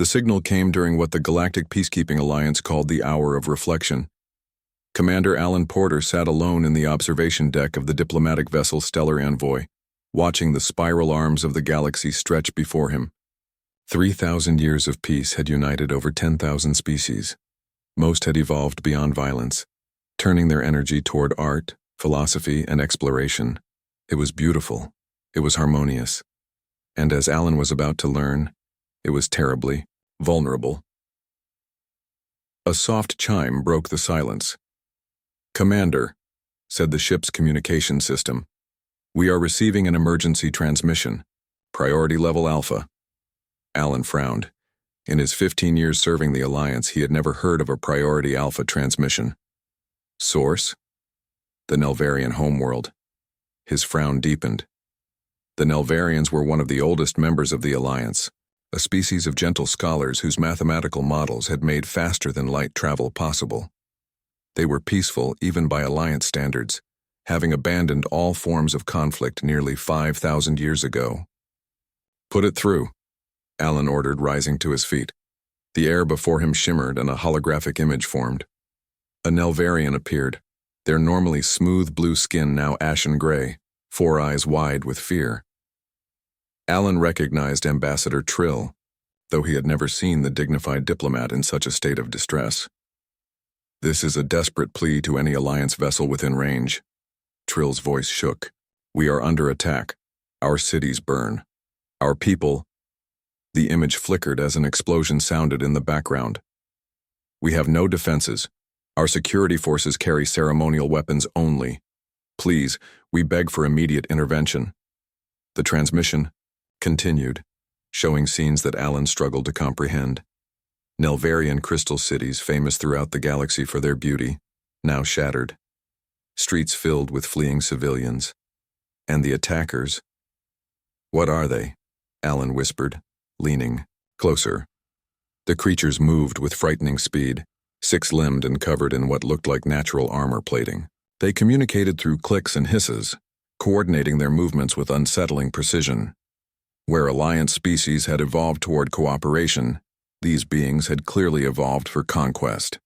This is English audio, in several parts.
The signal came during what the Galactic Peacekeeping Alliance called the Hour of Reflection. Commander Alan Porter sat alone in the observation deck of the diplomatic vessel Stellar Envoy, watching the spiral arms of the galaxy stretch before him. 3,000 years of peace had united over 10,000 species. Most had evolved beyond violence, turning their energy toward art, philosophy, and exploration. It was beautiful. It was harmonious. And as Alan was about to learn, it was terribly vulnerable. A soft chime broke the silence. "Commander," said the ship's communication system, "we are receiving an emergency transmission. Priority level Alpha." Alan frowned. In his 15 years serving the Alliance, he had never heard of a Priority Alpha transmission. Source? The Nelvarian homeworld. His frown deepened. The Nelvarians were one of the oldest members of the Alliance, a species of gentle scholars whose mathematical models had made faster-than-light travel possible. They were peaceful even by Alliance standards, having abandoned all forms of conflict nearly 5,000 years ago. "Put it through," Alan ordered, rising to his feet. The air before him shimmered and a holographic image formed. A Nelvarian appeared, their normally smooth blue skin now ashen gray, 4 eyes wide with fear. Alan recognized Ambassador Trill, though he had never seen the dignified diplomat in such a state of distress. "This is a desperate plea to any Alliance vessel within range." Trill's voice shook. "We are under attack. Our cities burn. Our people—" The image flickered as an explosion sounded in the background. "We have no defenses. Our security forces carry ceremonial weapons only. Please, we beg for immediate intervention." The transmission continued, showing scenes that Alan struggled to comprehend. Nelvarian crystal cities famous throughout the galaxy for their beauty, now shattered. Streets filled with fleeing civilians. And the attackers. "What are they?" Alan whispered, leaning closer. The creatures moved with frightening speed, 6-limbed and covered in what looked like natural armor plating. They communicated through clicks and hisses, coordinating their movements with unsettling precision. Where Alliance species had evolved toward cooperation, these beings had clearly evolved for conquest.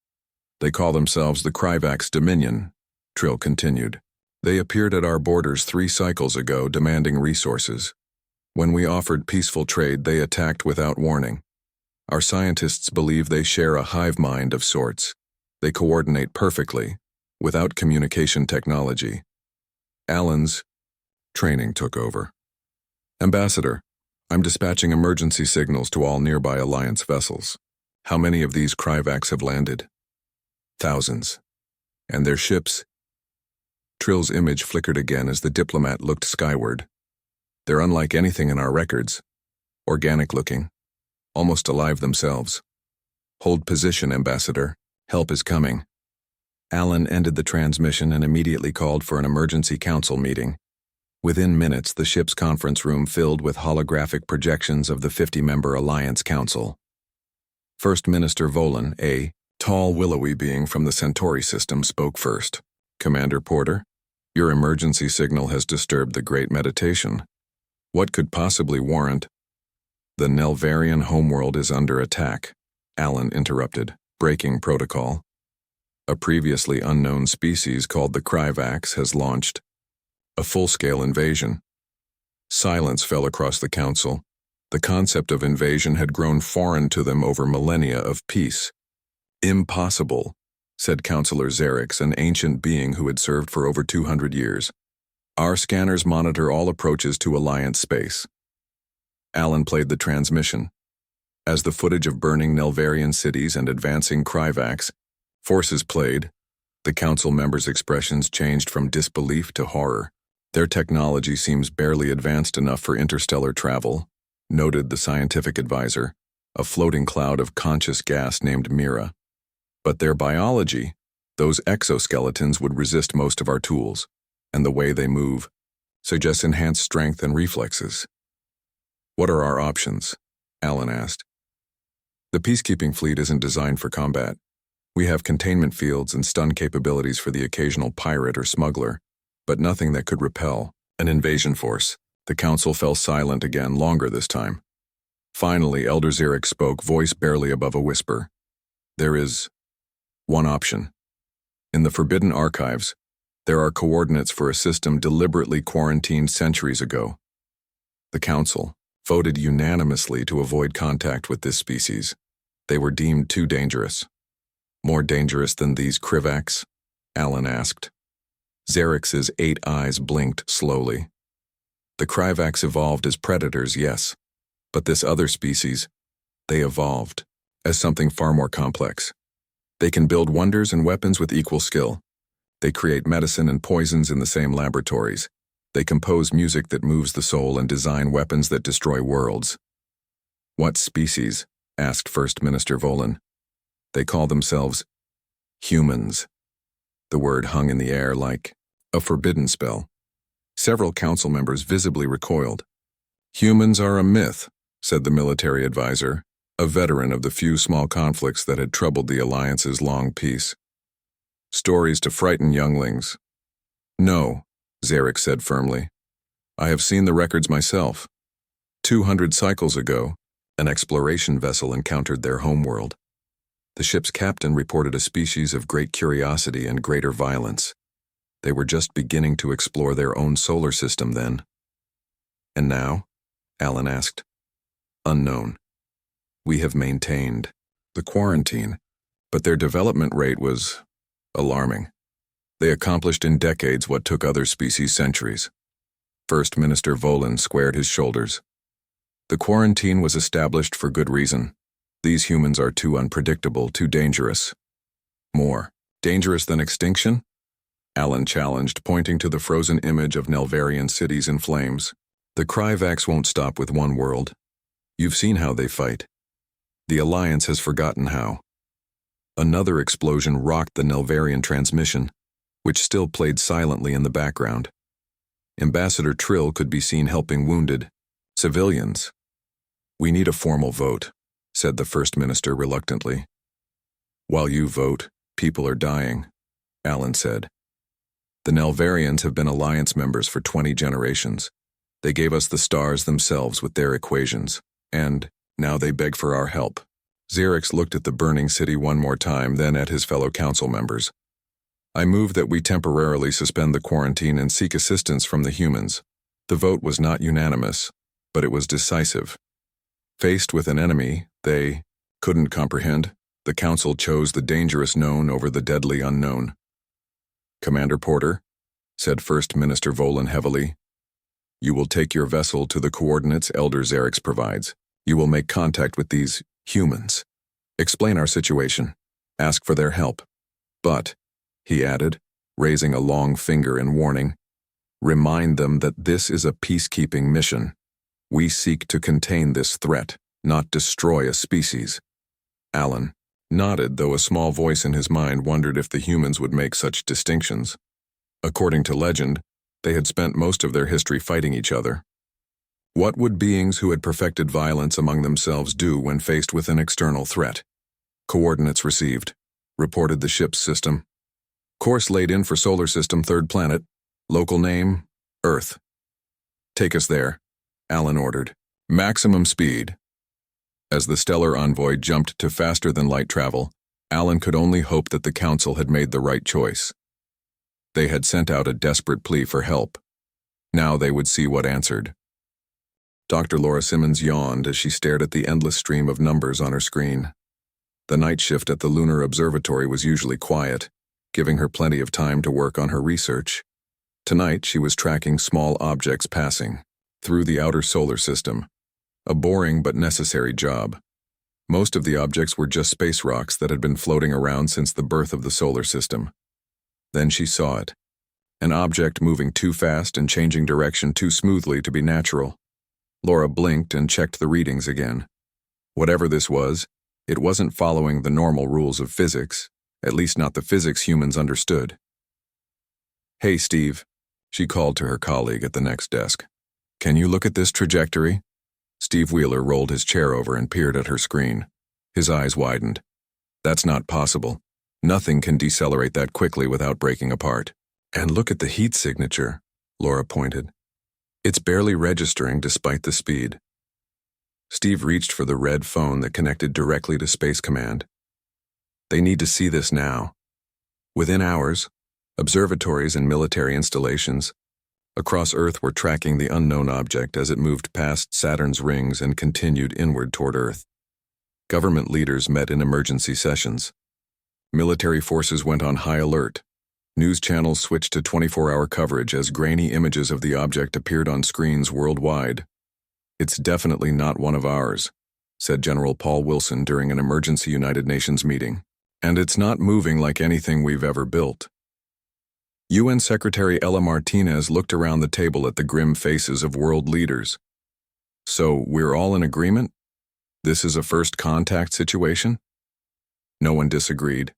"They call themselves the Kryvax Dominion," Trill continued. "They appeared at our borders 3 cycles ago demanding resources. When we offered peaceful trade, they attacked without warning. Our scientists believe they share a hive mind of sorts. They coordinate perfectly, without communication technology." Alan's training took over. "Ambassador, I'm dispatching emergency signals to all nearby Alliance vessels. How many of these Kryvax have landed?" "Thousands. And their ships?" Trill's image flickered again as the diplomat looked skyward. "They're unlike anything in our records. Organic-looking. Almost alive themselves. Hold position, Ambassador. Help is coming." Alan ended the transmission and immediately called for an emergency council meeting. Within minutes, the ship's conference room filled with holographic projections of the 50-member Alliance Council. First Minister Volan, a tall, willowy being from the Centauri system, spoke first. "Commander Porter, your emergency signal has disturbed the Great Meditation. What could possibly warrant—" "The Nelvarian homeworld is under attack," Alan interrupted, breaking protocol. "A previously unknown species called the Kryvax has launched a full-scale invasion." Silence fell across the council. The concept of invasion had grown foreign to them over millennia of peace. "Impossible," said Councillor Xerix, an ancient being who had served for over 200 years. "Our scanners monitor all approaches to Alliance space." Alan played the transmission. As the footage of burning Nelvarian cities and advancing Kryvax forces played, the council members' expressions changed from disbelief to horror. "Their technology seems barely advanced enough for interstellar travel," noted the scientific advisor, a floating cloud of conscious gas named Mira. "But their biology, those exoskeletons would resist most of our tools, and the way they move suggests enhanced strength and reflexes." "What are our options?" Alan asked. "The peacekeeping fleet isn't designed for combat. We have containment fields and stun capabilities for the occasional pirate or smuggler, but nothing that could repel an invasion force." The council fell silent again, longer this time. Finally, Elder Xerix spoke, voice barely above a whisper. There is one option. In the Forbidden Archives, there are coordinates for a system deliberately quarantined centuries ago. The Council voted unanimously to avoid contact with this species. They were deemed too dangerous. More dangerous than these Krivaks? Alan asked. Xerix's 8 eyes blinked slowly. The Krivaks evolved as predators, yes. But this other species, they evolved as something far more complex. They can build wonders and weapons with equal skill. They create medicine and poisons in the same laboratories. They compose music that moves the soul and design weapons that destroy worlds. What species? Asked First Minister Volan. They call themselves humans. The word hung in the air like a forbidden spell. Several council members visibly recoiled. Humans are a myth, said the military advisor, a veteran of the few small conflicts that had troubled the Alliance's long peace. Stories to frighten younglings. No, Xerix said firmly. I have seen the records myself. 200 cycles ago, an exploration vessel encountered their homeworld. The ship's captain reported a species of great curiosity and greater violence. They were just beginning to explore their own solar system then. And now? Alan asked. Unknown. We have maintained the quarantine, but their development rate was alarming. They accomplished in decades what took other species centuries. First Minister Volan squared his shoulders. The quarantine was established for good reason. These humans are too unpredictable, too dangerous. More dangerous than extinction? Alan challenged, pointing to the frozen image of Nelvarian cities in flames. The Krivaks won't stop with one world. You've seen how they fight. The Alliance has forgotten how. Another explosion rocked the Nelvarian transmission, which still played silently in the background. Ambassador Trill could be seen helping wounded civilians. We need a formal vote, said the First Minister reluctantly. While you vote, people are dying, Alan said. The Nelvarians have been Alliance members for 20 generations. They gave us the stars themselves with their equations, and now they beg for our help. Xerix looked at the burning city one more time, then at his fellow council members. I move that we temporarily suspend the quarantine and seek assistance from the humans. The vote was not unanimous, but it was decisive. Faced with an enemy they couldn't comprehend, the council chose the dangerous known over the deadly unknown. Commander Porter, said First Minister Volan heavily, you will take your vessel to the coordinates Elder Xerix provides. You will make contact with these humans. Explain our situation. Ask for their help. But, he added, raising a long finger in warning, remind them that this is a peacekeeping mission. We seek to contain this threat, not destroy a species. Alan nodded, though a small voice in his mind wondered if the humans would make such distinctions. According to legend, they had spent most of their history fighting each other. What would beings who had perfected violence among themselves do when faced with an external threat? Coordinates received, reported the ship's system. Course laid in for solar system, third planet. Local name, Earth. Take us there, Alan ordered. Maximum speed. As the stellar envoy jumped to faster-than-light travel, Alan could only hope that the council had made the right choice. They had sent out a desperate plea for help. Now they would see what answered. Dr. Laura Simmons yawned as she stared at the endless stream of numbers on her screen. The night shift at the Lunar Observatory was usually quiet, giving her plenty of time to work on her research. Tonight she was tracking small objects passing through the outer solar system. A boring but necessary job. Most of the objects were just space rocks that had been floating around since the birth of the solar system. Then she saw it. An object moving too fast and changing direction too smoothly to be natural. Laura blinked and checked the readings again. Whatever this was, it wasn't following the normal rules of physics, at least not the physics humans understood. Hey, Steve, she called to her colleague at the next desk. Can you look at this trajectory? Steve Wheeler rolled his chair over and peered at her screen. His eyes widened. That's not possible. Nothing can decelerate that quickly without breaking apart. And look at the heat signature, Laura pointed. It's barely registering despite the speed. Steve reached for the red phone that connected directly to Space Command. They need to see this now. Within hours, observatories and military installations across Earth were tracking the unknown object as it moved past Saturn's rings and continued inward toward Earth. Government leaders met in emergency sessions. Military forces went on high alert. News channels switched to 24-hour coverage as grainy images of the object appeared on screens worldwide. "It's definitely not one of ours," said General Paul Wilson during an emergency United Nations meeting. "And it's not moving like anything we've ever built." UN Secretary Ella Martinez looked around the table at the grim faces of world leaders. "So we're all in agreement? This is a first contact situation?" No one disagreed.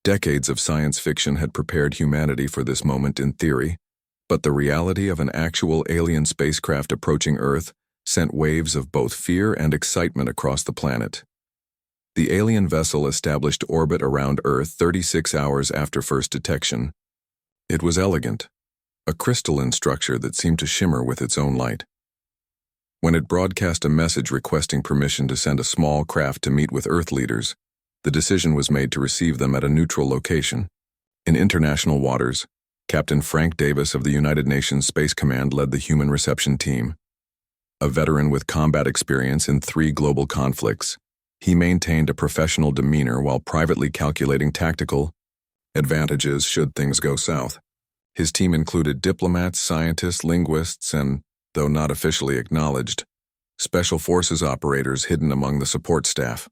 Decades of science fiction had prepared humanity for this moment in theory, but the reality of an actual alien spacecraft approaching Earth sent waves of both fear and excitement across the planet. The alien vessel established orbit around Earth 36 hours after first detection. It was elegant, a crystalline structure that seemed to shimmer with its own light. When it broadcast a message requesting permission to send a small craft to meet with Earth leaders, the decision was made to receive them at a neutral location. In international waters, Captain Frank Davis of the United Nations Space Command led the human reception team. A veteran with combat experience in 3 global conflicts, he maintained a professional demeanor while privately calculating tactical advantages should things go south. His team included diplomats, scientists, linguists, and, though not officially acknowledged, special forces operators hidden among the support staff.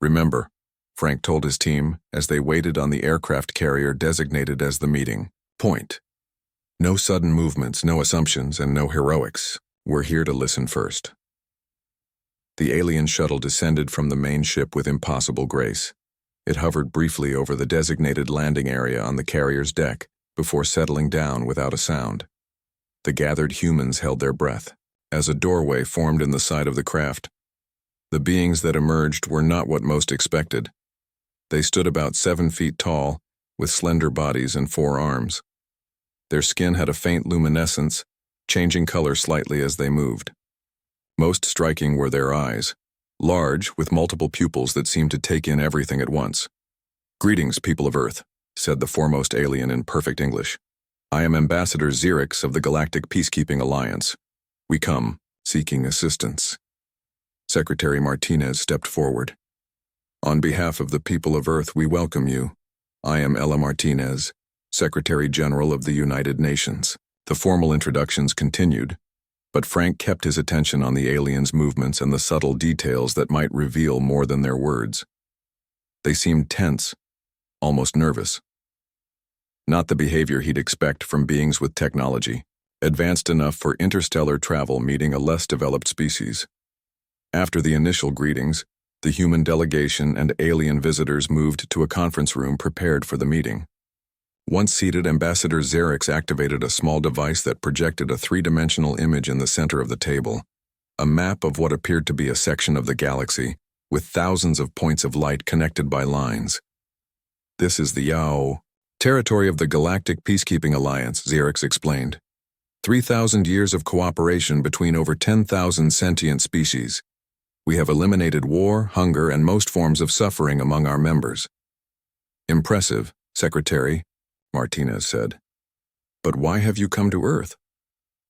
"Remember," Frank told his team as they waited on the aircraft carrier designated as the meeting point. "No sudden movements, no assumptions, and no heroics. We're here to listen first." The alien shuttle descended from the main ship with impossible grace. It hovered briefly over the designated landing area on the carrier's deck before settling down without a sound. The gathered humans held their breath as a doorway formed in the side of the craft. The beings that emerged were not what most expected. They stood about 7 feet tall, with slender bodies and 4 arms. Their skin had a faint luminescence, changing color slightly as they moved. Most striking were their eyes, large, with multiple pupils that seemed to take in everything at once. "Greetings, people of Earth," said the foremost alien in perfect English. "I am Ambassador Xerix of the Galactic Peacekeeping Alliance. We come, seeking assistance." Secretary Martinez stepped forward. "On behalf of the people of Earth, we welcome you. I am Ella Martinez, Secretary General of the United Nations." The formal introductions continued, but Frank kept his attention on the aliens' movements and the subtle details that might reveal more than their words. They seemed tense, almost nervous. Not the behavior he'd expect from beings with technology, advanced enough for interstellar travel meeting a less developed species. After the initial greetings, the human delegation and alien visitors moved to a conference room prepared for the meeting. Once seated, Ambassador Xerix activated a small device that projected a 3-dimensional image in the center of the table, a map of what appeared to be a section of the galaxy, with thousands of points of light connected by lines. "This is the Yao territory of the Galactic Peacekeeping Alliance," Xerix explained. 3,000 years of cooperation between over 10,000 sentient species. We have eliminated war, hunger, and most forms of suffering among our members. "Impressive, Secretary," Martinez said. "But why have you come to Earth?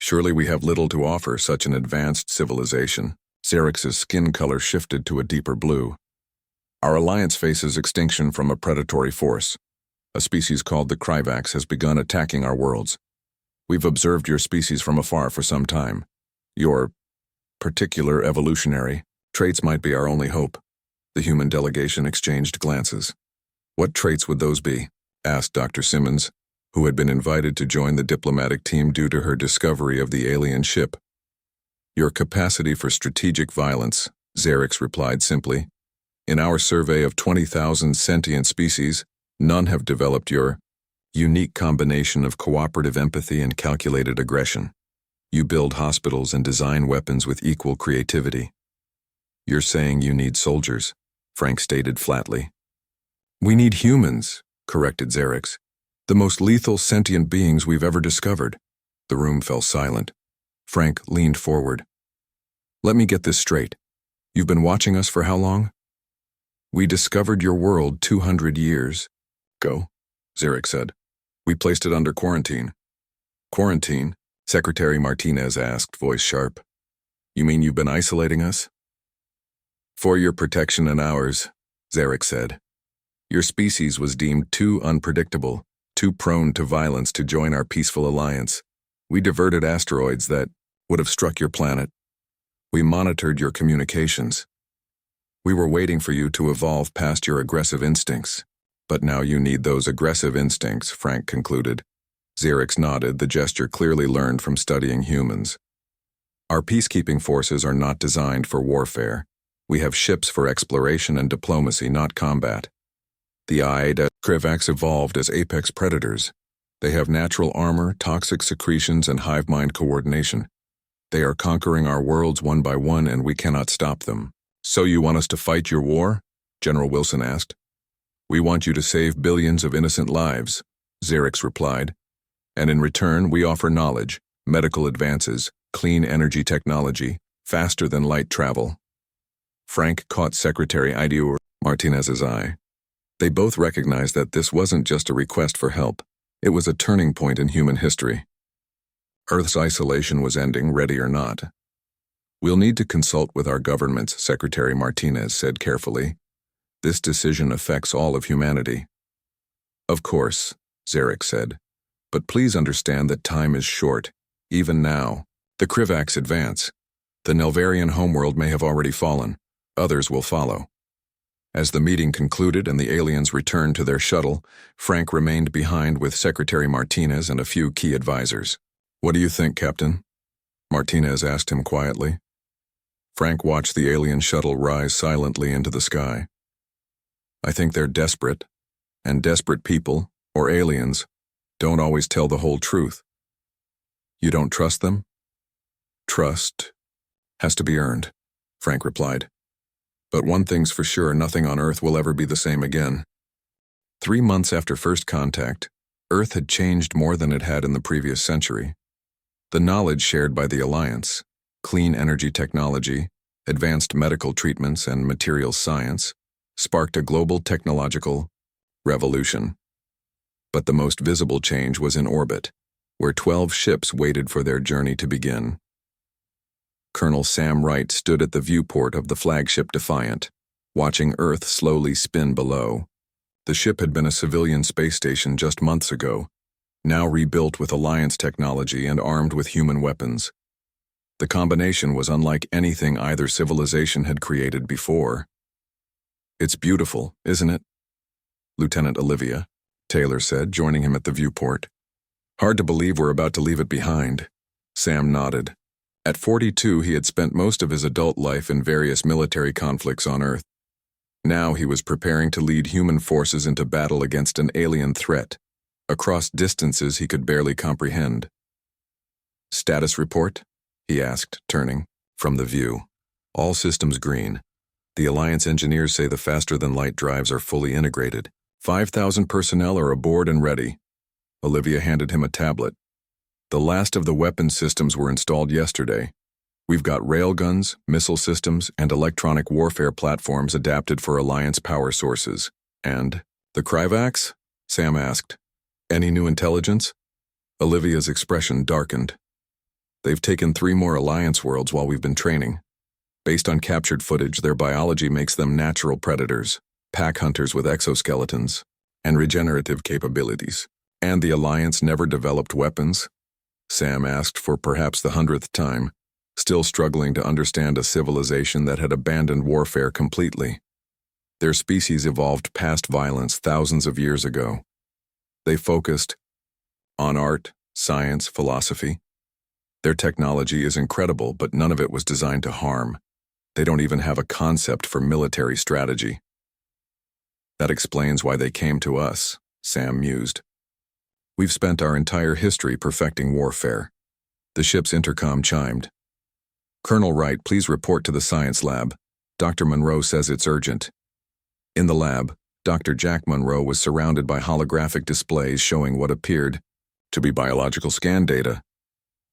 Surely we have little to offer such an advanced civilization." Xerix's skin color shifted to a deeper blue. "Our alliance faces extinction from a predatory force. A species called the Kryvax has begun attacking our worlds. We've observed your species from afar for some time. Your particular evolutionary traits might be our only hope." The human delegation exchanged glances. "What traits would those be?" asked Dr. Simmons, who had been invited to join the diplomatic team due to her discovery of the alien ship. "Your capacity for strategic violence," Xerix replied simply. "In our survey of 20,000 sentient species, none have developed your unique combination of cooperative empathy and calculated aggression. You build hospitals and design weapons with equal creativity." "You're saying you need soldiers," Frank stated flatly. "We need humans," corrected Xerix. "The most lethal sentient beings we've ever discovered." The room fell silent. Frank leaned forward. Let me get this straight. You've been watching us for how long? We discovered your world 200 years ago, Xeric said. We placed it under quarantine. Quarantine? Secretary Martinez asked, voice sharp. You mean you've been isolating us? For your protection and ours, Xeric said. Your species was deemed too unpredictable, too prone to violence to join our peaceful alliance. We diverted asteroids that would have struck your planet. We monitored your communications. We were waiting for you to evolve past your aggressive instincts. But now you need those aggressive instincts, Frank concluded. Xerix nodded, the gesture clearly learned from studying humans. Our peacekeeping forces are not designed for warfare. We have ships for exploration and diplomacy, not combat. The Aida Krivax evolved as apex predators. They have natural armor, toxic secretions, and hive mind coordination. They are conquering our worlds one by one, and we cannot stop them. So you want us to fight your war? General Wilson asked. We want you to save billions of innocent lives, Xerix replied. And in return, we offer knowledge, medical advances, clean energy technology, faster than light travel. Frank caught Secretary Idior Martinez's eye. They both recognized that this wasn't just a request for help. It was a turning point in human history. Earth's isolation was ending, ready or not. We'll need to consult with our governments, Secretary Martinez said carefully. This decision affects all of humanity. Of course, Xeric said. But please understand that time is short. Even now, the Krivax advance. The Nelvarian homeworld may have already fallen. Others will follow. As the meeting concluded and the aliens returned to their shuttle, Frank remained behind with Secretary Martinez and a few key advisors. What do you think, Captain? Martinez asked him quietly. Frank watched the alien shuttle rise silently into the sky. I think they're desperate, and desperate people, or aliens, don't always tell the whole truth. You don't trust them? Trust has to be earned, Frank replied. But one thing's for sure, nothing on Earth will ever be the same again. 3 months after first contact, Earth had changed more than it had in the previous century. The knowledge shared by the Alliance, clean energy technology, advanced medical treatments, and materials science, sparked a global technological revolution. But the most visible change was in orbit, where 12 ships waited for their journey to begin. Colonel Sam Wright stood at the viewport of the flagship Defiant, watching Earth slowly spin below. The ship had been a civilian space station just months ago, now rebuilt with Alliance technology and armed with human weapons. The combination was unlike anything either civilization had created before. It's beautiful, isn't it? Lieutenant Olivia, Taylor said, joining him at the viewport. Hard to believe we're about to leave it behind. Sam nodded. At 42, he had spent most of his adult life in various military conflicts on Earth. Now he was preparing to lead human forces into battle against an alien threat, across distances he could barely comprehend. Status report? He asked, turning from the view. All systems green. The Alliance engineers say the faster-than-light drives are fully integrated. 5,000 personnel are aboard and ready. Olivia handed him a tablet. The last of the weapon systems were installed yesterday. We've got railguns, missile systems, and electronic warfare platforms adapted for Alliance power sources. And the Krivax? Sam asked. Any new intelligence? Olivia's expression darkened. They've taken 3 more Alliance worlds while we've been training. Based on captured footage, their biology makes them natural predators, pack hunters with exoskeletons, and regenerative capabilities. And the Alliance never developed weapons? Sam asked for perhaps the 100th time, still struggling to understand a civilization that had abandoned warfare completely. Their species evolved past violence thousands of years ago. They focused on art, science, philosophy. Their technology is incredible, but none of it was designed to harm. They don't even have a concept for military strategy. That explains why they came to us, Sam mused. We've spent our entire history perfecting warfare. The ship's intercom chimed. Colonel Wright, please report to the science lab. Dr. Monroe says it's urgent. In the lab, Dr. Jack Monroe was surrounded by holographic displays showing what appeared to be biological scan data.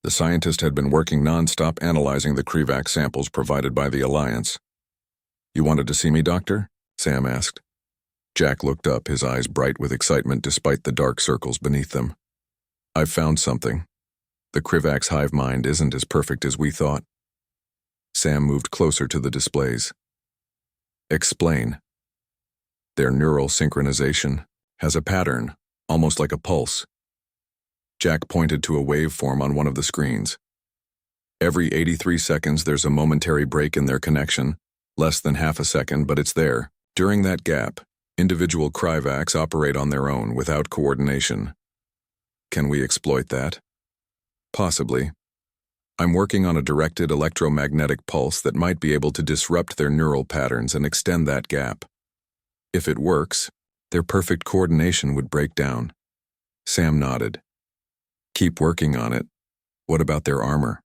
The scientist had been working non-stop analyzing the Krivax samples provided by the Alliance. "You wanted to see me, Doctor?" Sam asked. Jack looked up, his eyes bright with excitement despite the dark circles beneath them. "I've found something. The Krivax hive mind isn't as perfect as we thought." Sam moved closer to the displays. "Explain." "Their neural synchronization has a pattern, almost like a pulse." Jack pointed to a waveform on one of the screens. "Every 83 seconds there's a momentary break in their connection, less than half a second, but it's there. During that gap, individual Krivax operate on their own without coordination. Can we exploit that?" "Possibly. I'm working on a directed electromagnetic pulse that might be able to disrupt their neural patterns and extend that gap. If it works, their perfect coordination would break down." Sam nodded. "Keep working on it. What about their armor?"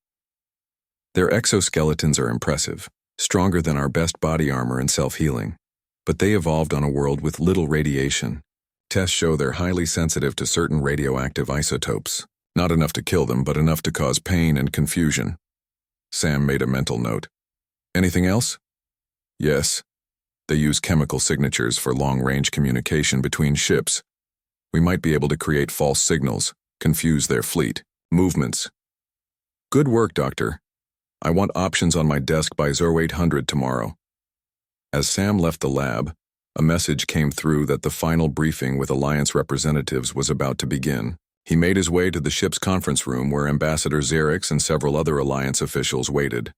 "Their exoskeletons are impressive, stronger than our best body armor and self-healing. But they evolved on a world with little radiation. Tests show they're highly sensitive to certain radioactive isotopes. Not enough to kill them, but enough to cause pain and confusion." Sam made a mental note. "Anything else?" "Yes. They use chemical signatures for long-range communication between ships. We might be able to create false signals, confuse their fleet, movements." "Good work, Doctor. I want options on my desk by 0800 tomorrow." As Sam left the lab, a message came through that the final briefing with Alliance representatives was about to begin. He made his way to the ship's conference room where Ambassador Xerix and several other Alliance officials waited.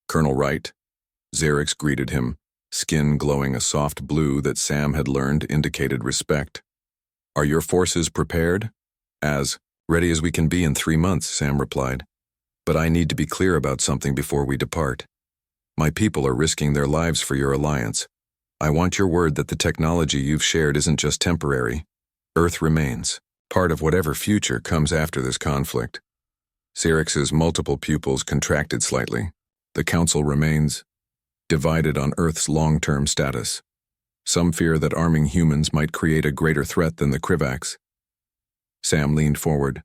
"Colonel Wright," Xerix greeted him, skin glowing a soft blue that Sam had learned indicated respect. "Are your forces prepared?" "As ready as we can be in 3 months," Sam replied. "But I need to be clear about something before we depart. My people are risking their lives for your Alliance. I want your word that the technology you've shared isn't just temporary. Earth remains, part of whatever future comes after this conflict." Xerix's multiple pupils contracted slightly. The Council remains divided on Earth's long-term status. Some fear that arming humans might create a greater threat than the Krivax. Sam leaned forward.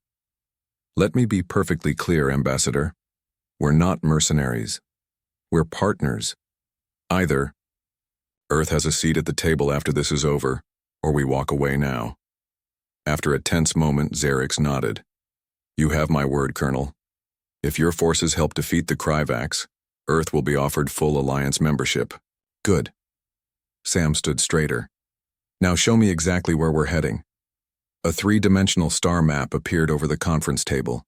"Let me be perfectly clear, Ambassador. We're not mercenaries. We're partners. Either Earth has a seat at the table after this is over, or we walk away now." After a tense moment, Xerix nodded. "You have my word, Colonel. If your forces help defeat the Krivax, Earth will be offered full Alliance membership." "Good." Sam stood straighter. "Now show me exactly where we're heading." A 3-dimensional star map appeared over the conference table.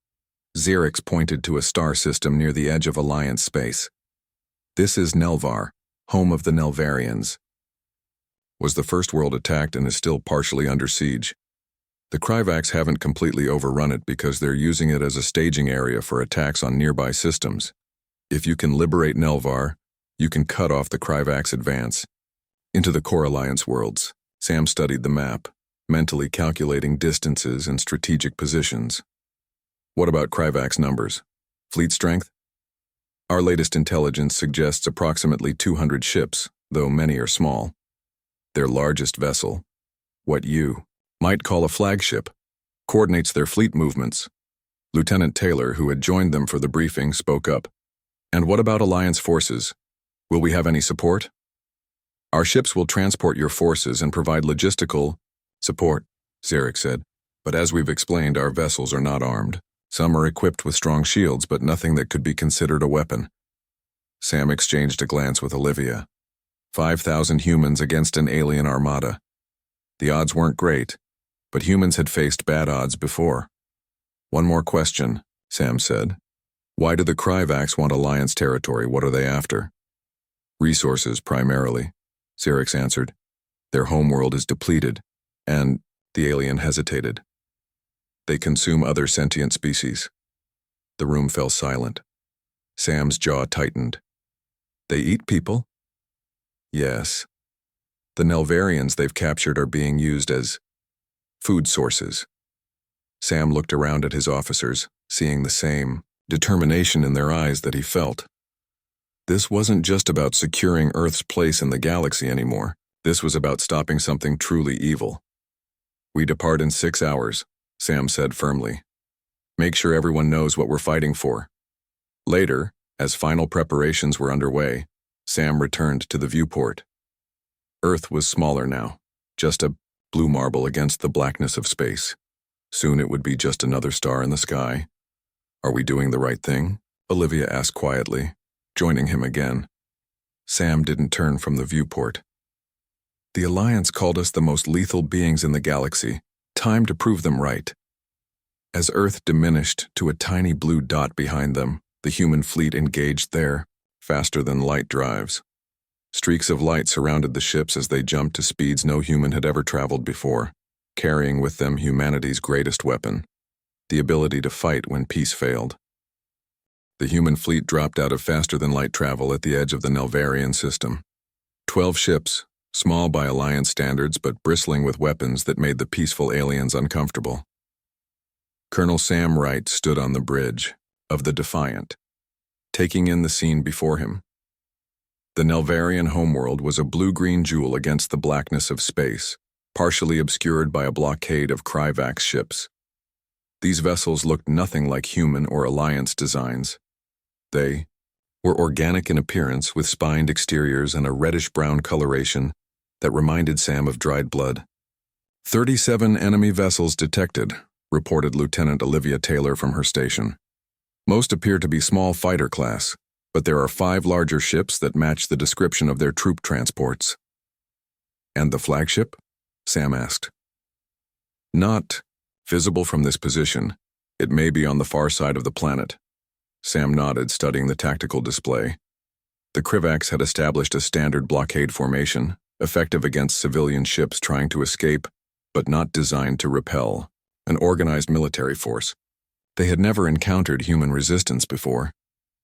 Xerix pointed to a star system near the edge of Alliance space. "This is Nelvar, home of the Nelvarians. Was the first world attacked and is still partially under siege. The Krivax haven't completely overrun it because they're using it as a staging area for attacks on nearby systems. If you can liberate Nelvar, you can cut off the Krivax advance into the core Alliance worlds." Sam studied the map, mentally calculating distances and strategic positions. "What about Krivax numbers? Fleet strength?" "Our latest intelligence suggests approximately 200 ships, though many are small. Their largest vessel, what you might call a flagship, coordinates their fleet movements." Lieutenant Taylor, who had joined them for the briefing, spoke up. "And what about Alliance forces? Will we have any support?" "Our ships will transport your forces and provide logistical support," Xerix said. "But as we've explained, our vessels are not armed. Some are equipped with strong shields, but nothing that could be considered a weapon." Sam exchanged a glance with Olivia. 5,000 humans against an alien armada. The odds weren't great, but humans had faced bad odds before. "One more question," Sam said. "Why do the Krivax want Alliance territory? What are they after?" "Resources, primarily," Xerix answered. "Their homeworld is depleted, and," the alien hesitated, "they consume other sentient species." The room fell silent. Sam's jaw tightened. "They eat people?" "Yes. The Nelvarians they've captured are being used as food sources." Sam looked around at his officers, seeing the same determination in their eyes that he felt. This wasn't just about securing Earth's place in the galaxy anymore. This was about stopping something truly evil. "We depart in 6 hours," Sam said firmly. Make sure everyone knows what we're fighting for. Later, as final preparations were underway, Sam returned to the viewport. Earth was smaller now, just a blue marble against the blackness of space. Soon it would be just another star in the sky. Are we doing the right thing? Olivia asked quietly, joining him again. Sam didn't turn from the viewport. The Alliance called us the most lethal beings in the galaxy. Time to prove them right. As Earth diminished to a tiny blue dot behind them, the human fleet engaged there, faster than light drives. Streaks of light surrounded the ships as they jumped to speeds no human had ever traveled before, carrying with them humanity's greatest weapon, the ability to fight when peace failed. The human fleet dropped out of faster-than-light travel at the edge of the Nelvarian system. 12 ships, small by Alliance standards but bristling with weapons that made the peaceful aliens uncomfortable. Colonel Sam Wright stood on the bridge of the Defiant, taking in the scene before him. The Nelvarian homeworld was a blue-green jewel against the blackness of space, partially obscured by a blockade of Kryvax ships. These vessels looked nothing like human or Alliance designs. They were organic in appearance with spined exteriors and a reddish-brown coloration that reminded Sam of dried blood. 37 enemy vessels detected, reported Lieutenant Olivia Taylor from her station. Most appear to be small fighter class, but there are 5 larger ships that match the description of their troop transports. And the flagship? Sam asked. Not visible from this position. It may be on the far side of the planet. Sam nodded, studying the tactical display. The Kryvax had established a standard blockade formation, effective against civilian ships trying to escape, but not designed to repel, an organized military force. They had never encountered human resistance before.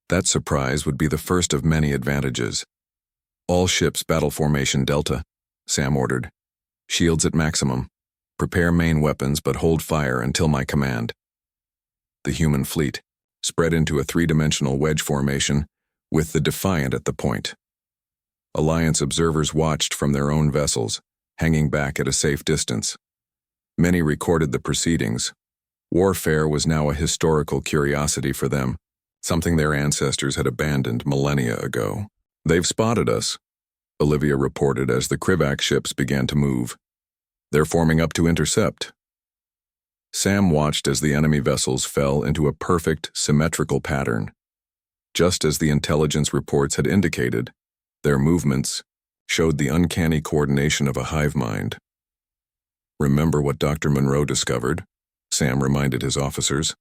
That surprise would be the first of many advantages. All ships battle formation Delta, Sam ordered. Shields at maximum. Prepare main weapons but hold fire until my command. The human fleet spread into a 3-dimensional wedge formation, with the Defiant at the point. Alliance observers watched from their own vessels, hanging back at a safe distance. Many recorded the proceedings. Warfare was now a historical curiosity for them, something their ancestors had abandoned millennia ago. They've spotted us, Olivia reported as the Kryvax ships began to move. They're forming up to intercept. Sam watched as the enemy vessels fell into a perfect, symmetrical pattern. Just as the intelligence reports had indicated, their movements showed the uncanny coordination of a hive mind. Remember what Dr. Monroe discovered? Sam reminded his officers.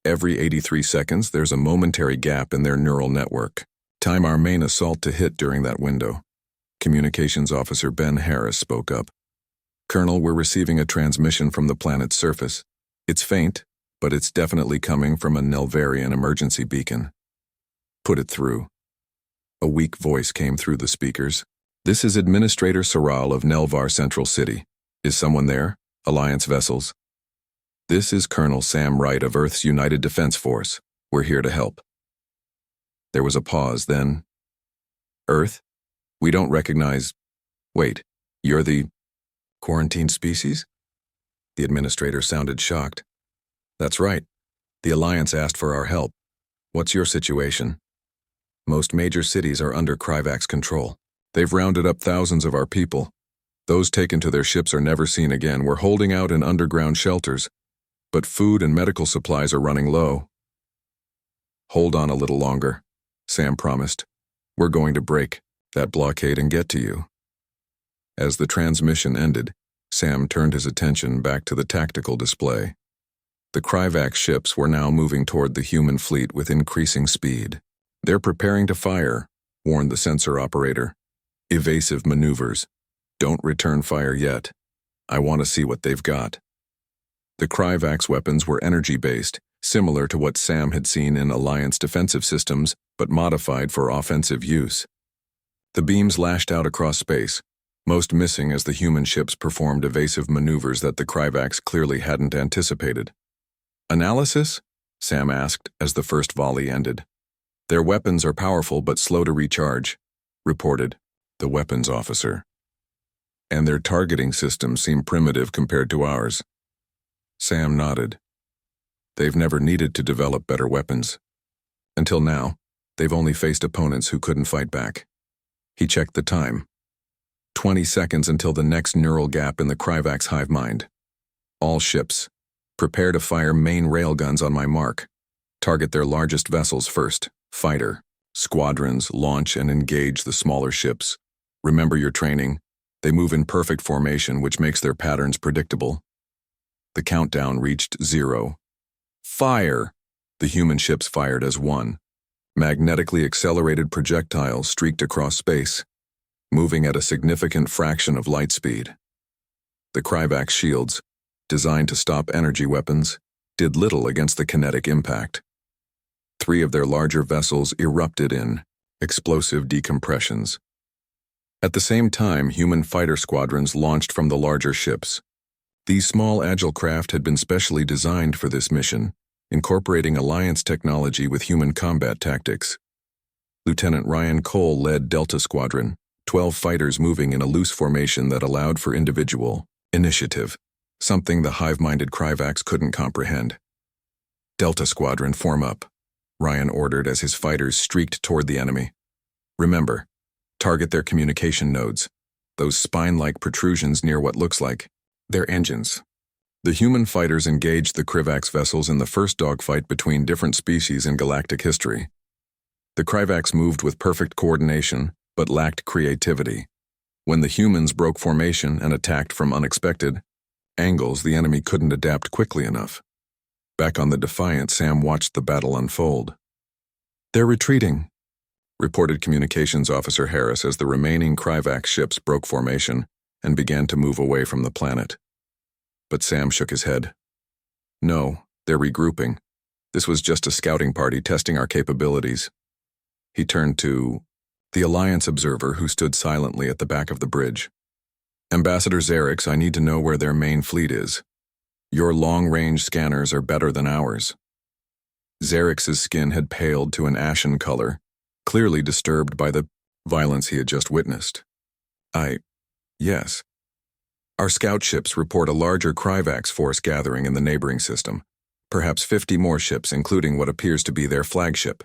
Every 83 seconds, there's a momentary gap in their neural network. Time our main assault to hit during that window. Communications Officer Ben Harris spoke up. Colonel, we're receiving a transmission from the planet's surface. It's faint, but it's definitely coming from a Nelvarian emergency beacon. Put it through. A weak voice came through the speakers. This is Administrator Soral of Nelvar Central City. Is someone there? Alliance vessels. This is Colonel Sam Wright of Earth's United Defense Force. We're here to help. There was a pause, then. Earth? We don't recognize... Wait, you're the... quarantined species? The administrator sounded shocked. That's right. The Alliance asked for our help. What's your situation? Most major cities are under Kryvax control. They've rounded up thousands of our people. Those taken to their ships are never seen again. We're holding out in underground shelters, but food and medical supplies are running low. Hold on a little longer, Sam promised. We're going to break that blockade and get to you. As the transmission ended, Sam turned his attention back to the tactical display. The Kryvax ships were now moving toward the human fleet with increasing speed. They're preparing to fire, warned the sensor operator. Evasive maneuvers. Don't return fire yet. I want to see what they've got. The Kryvax weapons were energy-based, similar to what Sam had seen in Alliance defensive systems, but modified for offensive use. The beams lashed out across space, most missing as the human ships performed evasive maneuvers that the Kryvax clearly hadn't anticipated. Analysis? Sam asked as the first volley ended. Their weapons are powerful but slow to recharge, reported the weapons officer. And their targeting systems seem primitive compared to ours. Sam nodded. They've never needed to develop better weapons. Until now, they've only faced opponents who couldn't fight back. He checked the time. 20 seconds until the next neural gap in the Kryvax hive mind. All ships, prepare to fire main railguns on my mark. Target their largest vessels first. Fighter, squadrons, launch and engage the smaller ships. Remember your training. They move in perfect formation, which makes their patterns predictable. The countdown reached 0. Fire! The human ships fired as one. Magnetically accelerated projectiles streaked across space, moving at a significant fraction of light speed. The Kryvax shields, designed to stop energy weapons, did little against the kinetic impact. 3 of their larger vessels erupted in explosive decompressions. At the same time, human fighter squadrons launched from the larger ships. These small agile craft had been specially designed for this mission, incorporating Alliance technology with human combat tactics. Lieutenant Ryan Cole led Delta Squadron, 12 fighters moving in a loose formation that allowed for individual initiative, something the hive-minded Kryvax couldn't comprehend. Delta Squadron, form up, Ryan ordered as his fighters streaked toward the enemy. Remember, target their communication nodes, those spine-like protrusions near what looks like their engines. The human fighters engaged the Kryvax vessels in the first dogfight between different species in galactic history. The Kryvax moved with perfect coordination, but lacked creativity. When the humans broke formation and attacked from unexpected angles, the enemy couldn't adapt quickly enough. Back on the Defiant, Sam watched the battle unfold. "They're retreating," reported Communications Officer Harris as the remaining Kryvax ships broke formation and began to move away from the planet. But Sam shook his head. "No, they're regrouping. This was just a scouting party testing our capabilities." He turned to the Alliance observer who stood silently at the back of the bridge. "Ambassador Xerix, I need to know where their main fleet is. Your long-range scanners are better than ours." Xerix's skin had paled to an ashen color, clearly disturbed by the violence he had just witnessed. Yes. Our scout ships report a larger Kryvax force gathering in the neighboring system, perhaps 50 more ships, including what appears to be their flagship."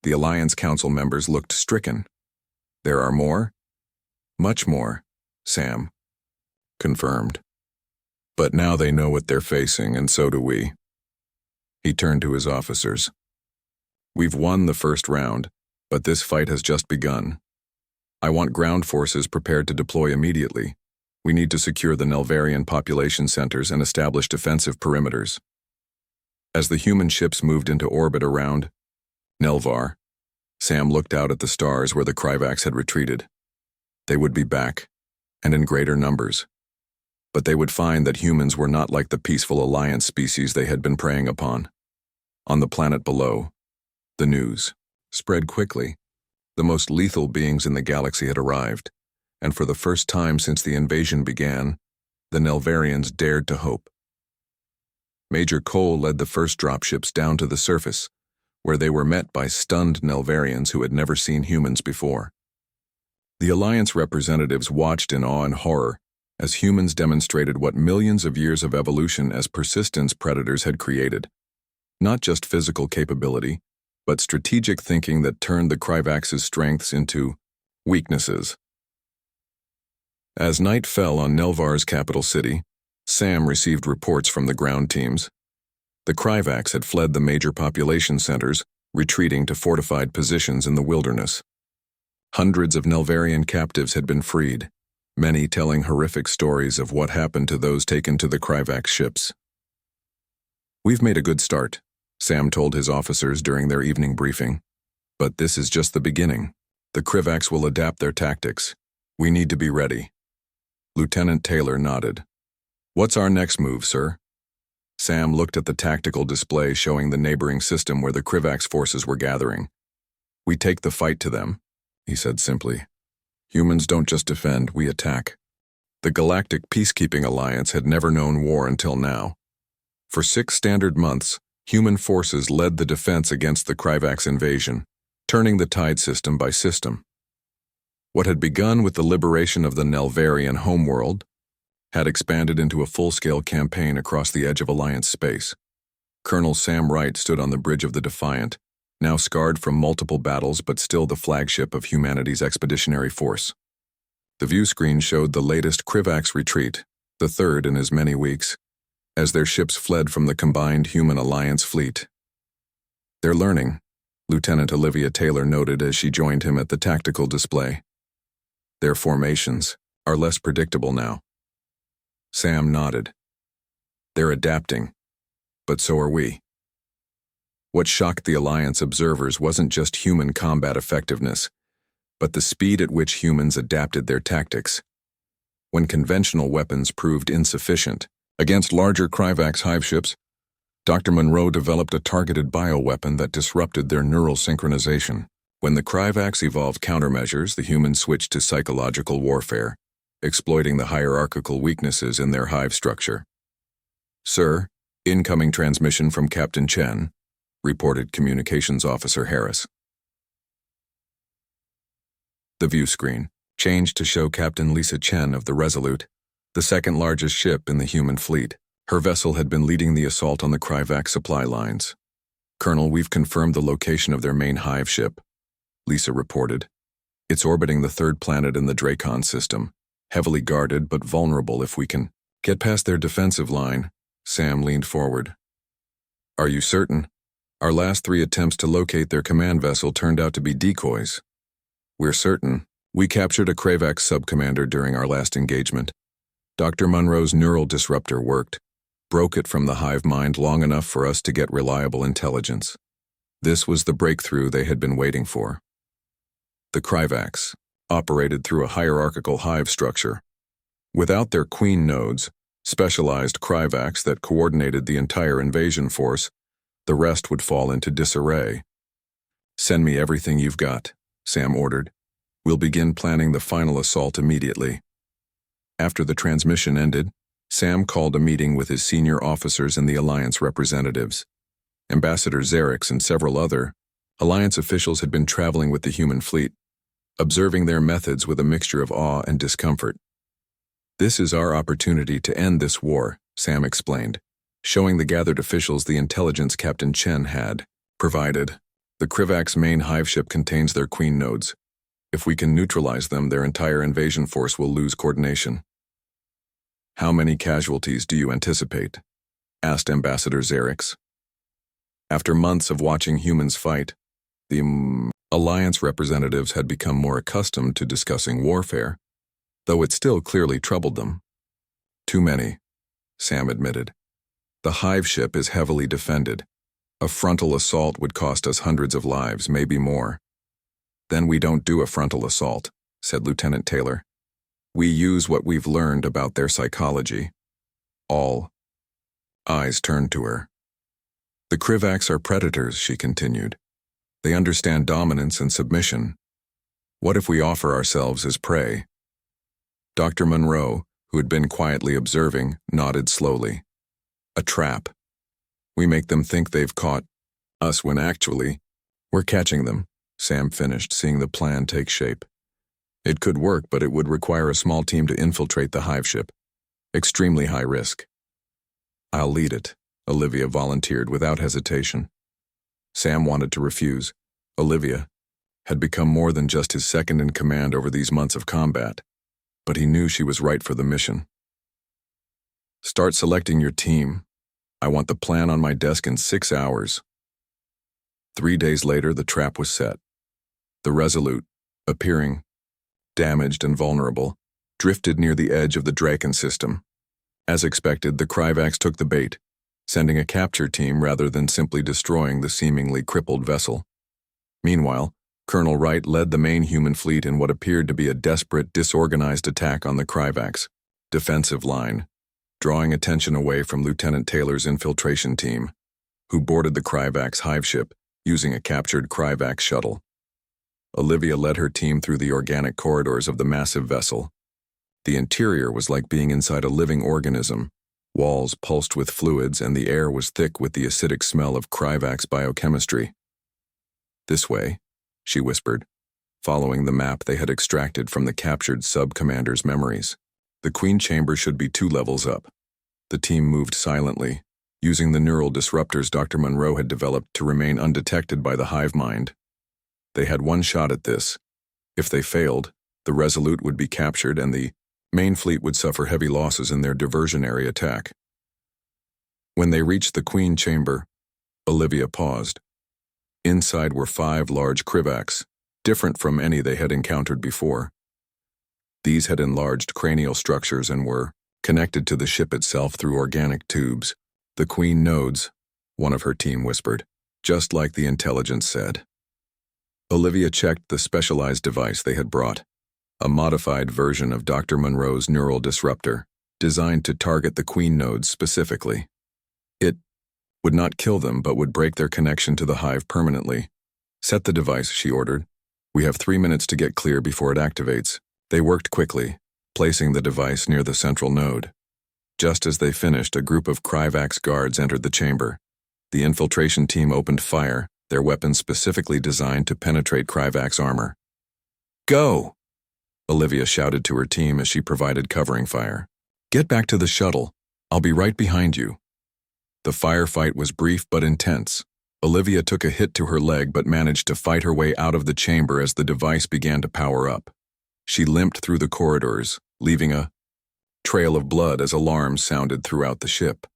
The Alliance Council members looked stricken. "There are more?" "Much more," Sam confirmed. "But now they know what they're facing, and so do we." He turned to his officers. "We've won the first round, but this fight has just begun. I want ground forces prepared to deploy immediately. We need to secure the Nelvarian population centers and establish defensive perimeters." As the human ships moved into orbit around Nelvar, Sam looked out at the stars where the Kryvax had retreated. They would be back, and in greater numbers. But they would find that humans were not like the peaceful Alliance species they had been preying upon. On the planet below, the news spread quickly. The most lethal beings in the galaxy had arrived, and for the first time since the invasion began, the Nelvarians dared to hope. Major Cole led the first dropships down to the surface, where they were met by stunned Nelvarians who had never seen humans before. The Alliance representatives watched in awe and horror as humans demonstrated what millions of years of evolution as persistence predators had created. Not just physical capability, but strategic thinking that turned the Kryvax's strengths into weaknesses. As night fell on Nelvar's capital city, Sam received reports from the ground teams. The Kryvax had fled the major population centers, retreating to fortified positions in the wilderness. Hundreds of Nelvarian captives had been freed, many telling horrific stories of what happened to those taken to the Kryvax ships. "We've made a good start," Sam told his officers during their evening briefing. "But this is just the beginning. The Kryvax will adapt their tactics. We need to be ready." Lieutenant Taylor nodded. "What's our next move, sir?" Sam looked at the tactical display showing the neighboring system where the Kryvax forces were gathering. "We take the fight to them," he said simply. "Humans don't just defend, we attack." The Galactic Peacekeeping Alliance had never known war until now. For 6 standard months, human forces led the defense against the Kryvax invasion, turning the tide system by system. What had begun with the liberation of the Nelvarian homeworld had expanded into a full-scale campaign across the edge of Alliance space. Colonel Sam Wright stood on the bridge of the Defiant, now scarred from multiple battles but still the flagship of humanity's expeditionary force. The view screen showed the latest Krivax retreat, the third in as many weeks, as their ships fled from the combined Human Alliance fleet. "They're learning," Lieutenant Olivia Taylor noted as she joined him at the tactical display. "Their formations are less predictable now." Sam nodded. "They're adapting, but so are we." What shocked the Alliance observers wasn't just human combat effectiveness, but the speed at which humans adapted their tactics. When conventional weapons proved insufficient against larger Krivax hive ships, Dr. Monroe developed a targeted bioweapon that disrupted their neural synchronization. When the Krivax evolved countermeasures, the humans switched to psychological warfare, exploiting the hierarchical weaknesses in their hive structure. "Sir, incoming transmission from Captain Chen," reported Communications Officer Harris. The view screen changed to show Captain Lisa Chen of the Resolute, the second largest ship in the human fleet. Her vessel had been leading the assault on the Krivax supply lines. "Colonel, we've confirmed the location of their main hive ship," Lisa reported. "It's orbiting the third planet in the Dracon system, heavily guarded but vulnerable if we can get past their defensive line." Sam leaned forward. "Are you certain? Our last 3 attempts to locate their command vessel turned out to be decoys." "We're certain. We captured a Krivax subcommander during our last engagement. Dr. Monroe's neural disruptor worked, broke it from the hive mind long enough for us to get reliable intelligence. This was the breakthrough they had been waiting for." The Krivax operated through a hierarchical hive structure. Without their queen nodes, specialized Krivax that coordinated the entire invasion force, the rest would fall into disarray. "Send me everything you've got," Sam ordered. "We'll begin planning the final assault immediately." After the transmission ended, Sam called a meeting with his senior officers and the Alliance representatives. Ambassador Xerix and several other Alliance officials had been traveling with the human fleet, observing their methods with a mixture of awe and discomfort. "This is our opportunity to end this war," Sam explained, showing the gathered officials the intelligence Captain Chen had provided. "The Krivax main hive ship contains their queen nodes. If we can neutralize them, their entire invasion force will lose coordination." "How many casualties do you anticipate?" asked Ambassador Xerix. After months of watching humans fight, the Alliance representatives had become more accustomed to discussing warfare, though it still clearly troubled them. "Too many," Sam admitted. "The hive ship is heavily defended. A frontal assault would cost us hundreds of lives, maybe more." "Then we don't do a frontal assault," said Lieutenant Taylor. "We use what we've learned about their psychology." All eyes turned to her. "The Krivax are predators," she continued. "They understand dominance and submission. What if we offer ourselves as prey?" Dr. Monroe, who had been quietly observing, nodded slowly. "A trap. We make them think they've caught us when actually, we're catching them," Sam finished, seeing the plan take shape. "It could work, but it would require a small team to infiltrate the hive ship. Extremely high risk." "I'll lead it," Olivia volunteered without hesitation. Sam wanted to refuse. Olivia had become more than just his second in command over these months of combat, but he knew she was right for the mission. "Start selecting your team. I want the plan on my desk in 6 hours." 3 days later, the trap was set. The Resolute, appearing damaged and vulnerable, drifted near the edge of the Dracon system. As expected, the Krivax took the bait, sending a capture team rather than simply destroying the seemingly crippled vessel. Meanwhile, Colonel Wright led the main human fleet in what appeared to be a desperate, disorganized attack on the Krivax defensive line, drawing attention away from Lieutenant Taylor's infiltration team, who boarded the Krivax hive ship using a captured Krivax shuttle. Olivia led her team through the organic corridors of the massive vessel. The interior was like being inside a living organism. Walls pulsed with fluids, and the air was thick with the acidic smell of Krivax biochemistry. "This way," she whispered, following the map they had extracted from the captured sub-commander's memories. "The Queen Chamber should be 2 levels up." The team moved silently, using the neural disruptors Dr. Monroe had developed to remain undetected by the hive mind. They had one shot at this. If they failed, the Resolute would be captured and the main fleet would suffer heavy losses in their diversionary attack. When they reached the Queen chamber, Olivia paused. Inside were 5 large Krivaks, different from any they had encountered before. These had enlarged cranial structures and were connected to the ship itself through organic tubes. "The Queen nodes," one of her team whispered, "just like the intelligence said." Olivia checked the specialized device they had brought, a modified version of Dr. Monroe's neural disruptor, designed to target the Queen nodes specifically. It would not kill them but would break their connection to the hive permanently. "Set the device," she ordered. "We have 3 minutes to get clear before it activates." They worked quickly, placing the device near the central node. Just as they finished, a group of Kryvax guards entered the chamber. The infiltration team opened fire, their weapons specifically designed to penetrate Kryvax armor. "Go!" Olivia shouted to her team as she provided covering fire. "Get back to the shuttle. I'll be right behind you." The firefight was brief but intense. Olivia took a hit to her leg but managed to fight her way out of the chamber as the device began to power up. She limped through the corridors, leaving a trail of blood as alarms sounded throughout the ship.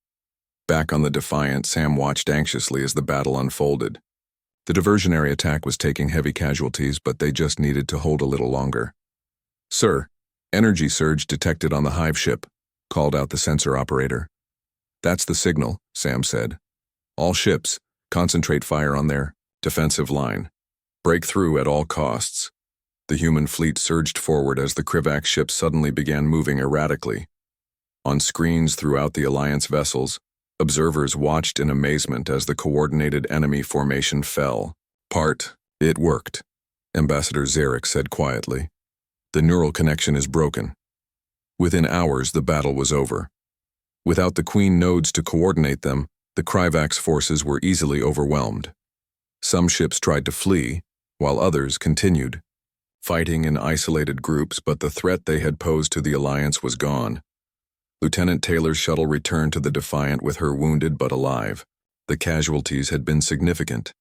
Back on the Defiant, Sam watched anxiously as the battle unfolded. The diversionary attack was taking heavy casualties, but they just needed to hold a little longer. "Sir, energy surge detected on the hive ship," called out the sensor operator. "That's the signal," Sam said. "All ships, concentrate fire on their defensive line. Break through at all costs." The human fleet surged forward as the Krivak ship suddenly began moving erratically. On screens throughout the Alliance vessels, observers watched in amazement as the coordinated enemy formation fell. "It worked," Ambassador Zarek said quietly. "The neural connection is broken." Within hours, the battle was over. Without the Queen nodes to coordinate them, the Kryvax forces were easily overwhelmed. Some ships tried to flee, while others continued, fighting in isolated groups, but the threat they had posed to the Alliance was gone. Lieutenant Taylor's shuttle returned to the Defiant with her wounded but alive. The casualties had been significant,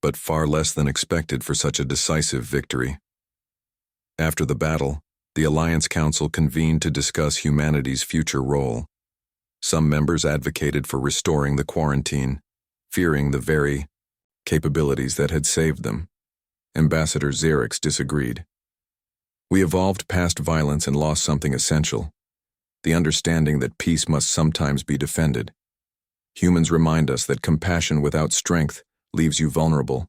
but far less than expected for such a decisive victory. After the battle, the Alliance Council convened to discuss humanity's future role. Some members advocated for restoring the quarantine, fearing the very capabilities that had saved them. Ambassador Zarek disagreed. "We evolved past violence and lost something essential, the understanding that peace must sometimes be defended. Humans remind us that compassion without strength leaves you vulnerable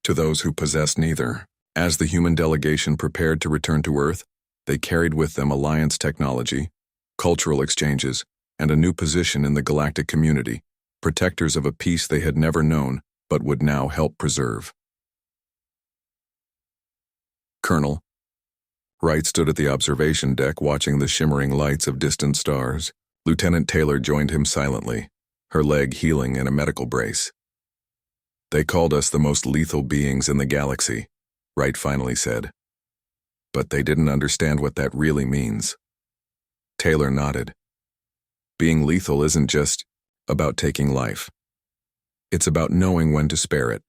to those who possess neither." As the human delegation prepared to return to Earth, they carried with them Alliance technology, cultural exchanges, and a new position in the galactic community, protectors of a peace they had never known but would now help preserve. Colonel Wright stood at the observation deck watching the shimmering lights of distant stars. Lieutenant Taylor joined him silently, her leg healing in a medical brace. "They called us the most lethal beings in the galaxy," Wright finally said. "But they didn't understand what that really means." Taylor nodded. "Being lethal isn't just about taking life. It's about knowing when to spare it,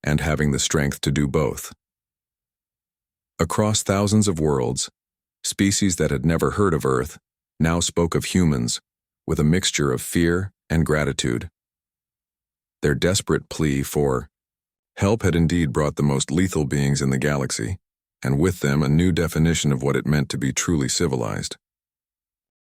and having the strength to do both." Across thousands of worlds, species that had never heard of Earth now spoke of humans with a mixture of fear and gratitude. Their desperate plea for help had indeed brought the most lethal beings in the galaxy, and with them a new definition of what it meant to be truly civilized.